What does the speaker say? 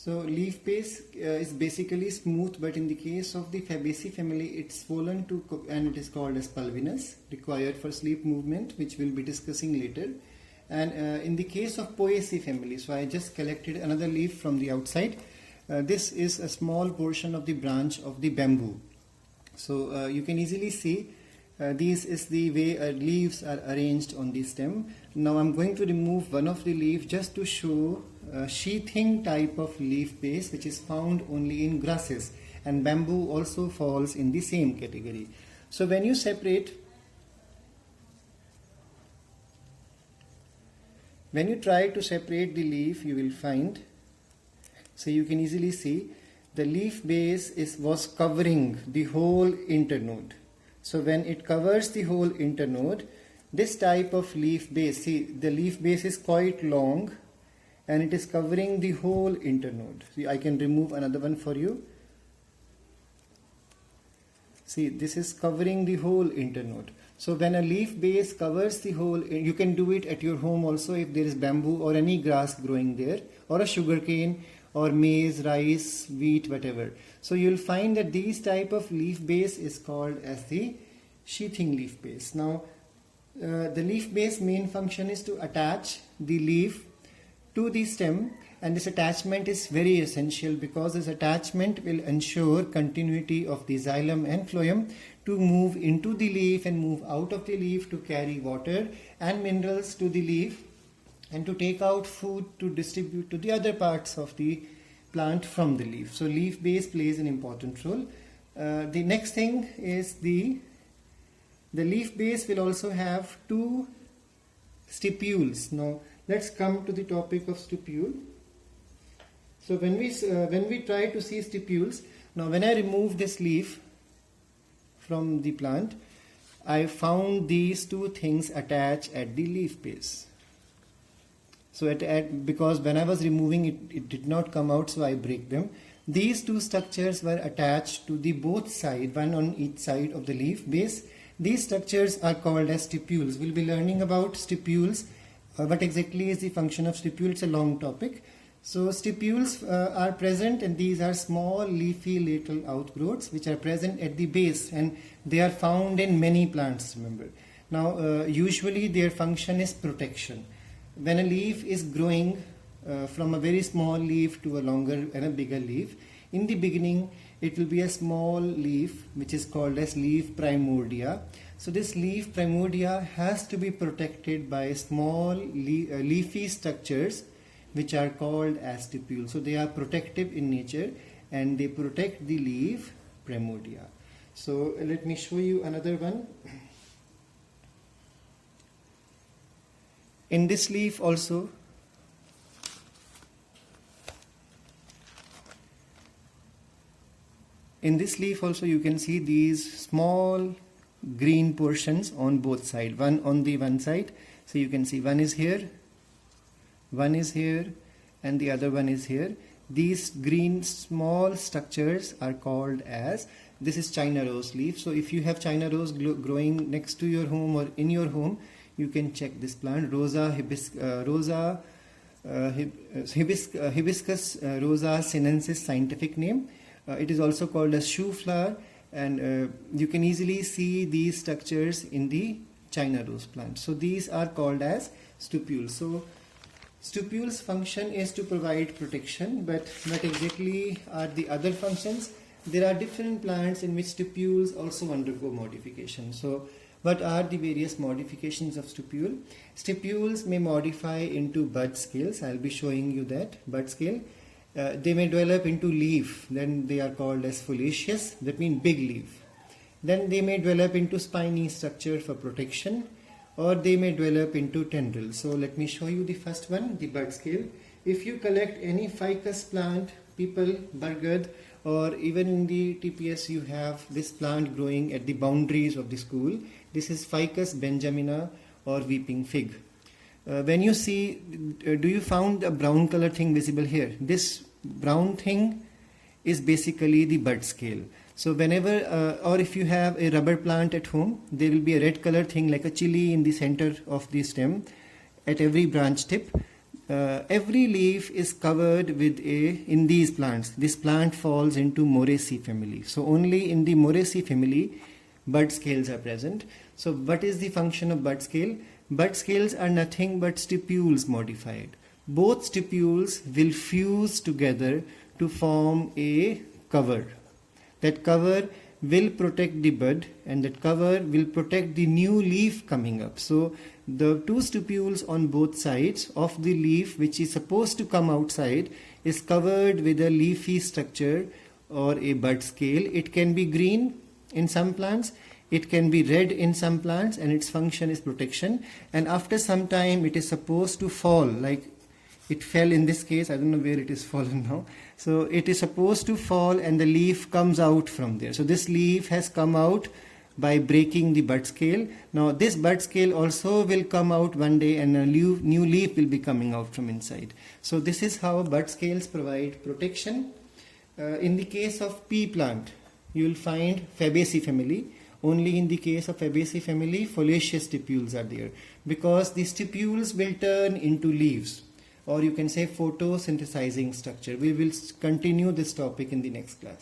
So leaf base is basically smooth, but in the case of the Fabaceae family, it's swollen and it is called as pulvinous, required for sleep movement, which we'll be discussing later. And in the case of Poaceae family, so I just collected another leaf from the outside. This is a small portion of the branch of the bamboo. So you can easily see this is the way leaves are arranged on the stem. Now I'm going to remove one of the leaf just to show sheathing type of leaf base, which is found only in grasses, and bamboo also falls in the same category. So when you try to separate the leaf, you will find, so you can easily see the leaf base was covering the whole internode. So when it covers the whole internode, this type of leaf base, see, the leaf base is quite long and it is covering the whole internode. See, I can remove another one for you. See, this is covering the whole internode. So when a leaf base covers the whole, you can do it at your home also if there is bamboo or any grass growing there, or a sugarcane or maize, rice, wheat, whatever. So you'll find that these type of leaf base is called as the sheathing leaf base. Now the leaf base main function is to attach the leaf to the stem, and this attachment is very essential because this attachment will ensure continuity of the xylem and phloem to move into the leaf and move out of the leaf to carry water and minerals to the leaf and to take out food to distribute to the other parts of the plant from the leaf. So leaf base plays an important role. The next thing is the leaf base will also have two stipules. Now let's come to the topic of stipule. So when we try to see stipules, now when I remove this leaf from the plant, I found these two things attached at the leaf base. So because when I was removing it, it did not come out, so I break them. These two structures were attached to the both side, one on each side of the leaf base. These structures are called as stipules. We'll be learning about stipules. What exactly is the function of stipule? It's a long topic. So stipules are present, and these are small leafy lateral outgrowths which are present at the base, and they are found in many plants, remember. Now usually their function is protection. When a leaf is growing from a very small leaf to a longer and a bigger leaf, in the beginning it will be a small leaf which is called as leaf primordia. So this leaf primordia has to be protected by small leafy structures which are called as stipules. So they are protective in nature and they protect the leaf primordia. So let me show you another one. In this leaf also, you can see these small green portions on both sides. One on the one side, so you can see one is here, and the other one is here. These green small structures are called as, this is China rose leaf. So if you have China rose growing next to your home or in your home, you can check this plant, Hibiscus rosa sinensis scientific name. It is also called as shoe flower, and you can easily see these structures in the China rose plant. So these are called as stipules. So stipules' function is to provide protection, but what exactly are the other functions? There are different plants in which stipules also undergo modification. So what are the various modifications of stipule? Stipules may modify into bud scales. I'll be showing you that bud scale. They may develop into leaf, then they are called as foliaceous, that means big leaf. Then they may develop into spiny structure for protection, or they may develop into tendrils. So let me show you the first one, the bud scale. If you collect any ficus plant, people, bargad, or even in the TPS you have this plant growing at the boundaries of the school. This is Ficus benjamina or weeping fig. When you see, do you found a brown color thing visible here? This brown thing is basically the bud scale. So whenever, or if you have a rubber plant at home, there will be a red color thing like a chili in the center of the stem at every branch tip. every leaf is covered with in these plants. This plant falls into Moraceae family. So only in the Moraceae family bud scales are present. So what is the function of bud scale? Bud scales are nothing but stipules modified. Both stipules will fuse together to form a cover. That cover will protect the bud, and that cover will protect the new leaf coming up. So the two stipules on both sides of the leaf, which is supposed to come outside, is covered with a leafy structure or a bud scale. It can be green in some plants, it can be red in some plants, and its function is protection. And after some time it is supposed to fall, like it fell in this case. I don't know where it is fallen now. So it is supposed to fall and the leaf comes out from there. So this leaf has come out by breaking the bud scale. Now this bud scale also will come out one day, and a new leaf will be coming out from inside. So this is how bud scales provide protection. In the case of pea plant, you will find Fabaceae family. Only in the case of Fabaceae family, foliaceous stipules are there, because the stipules will turn into leaves, or you can say photosynthesizing structure. We will continue this topic in the next class.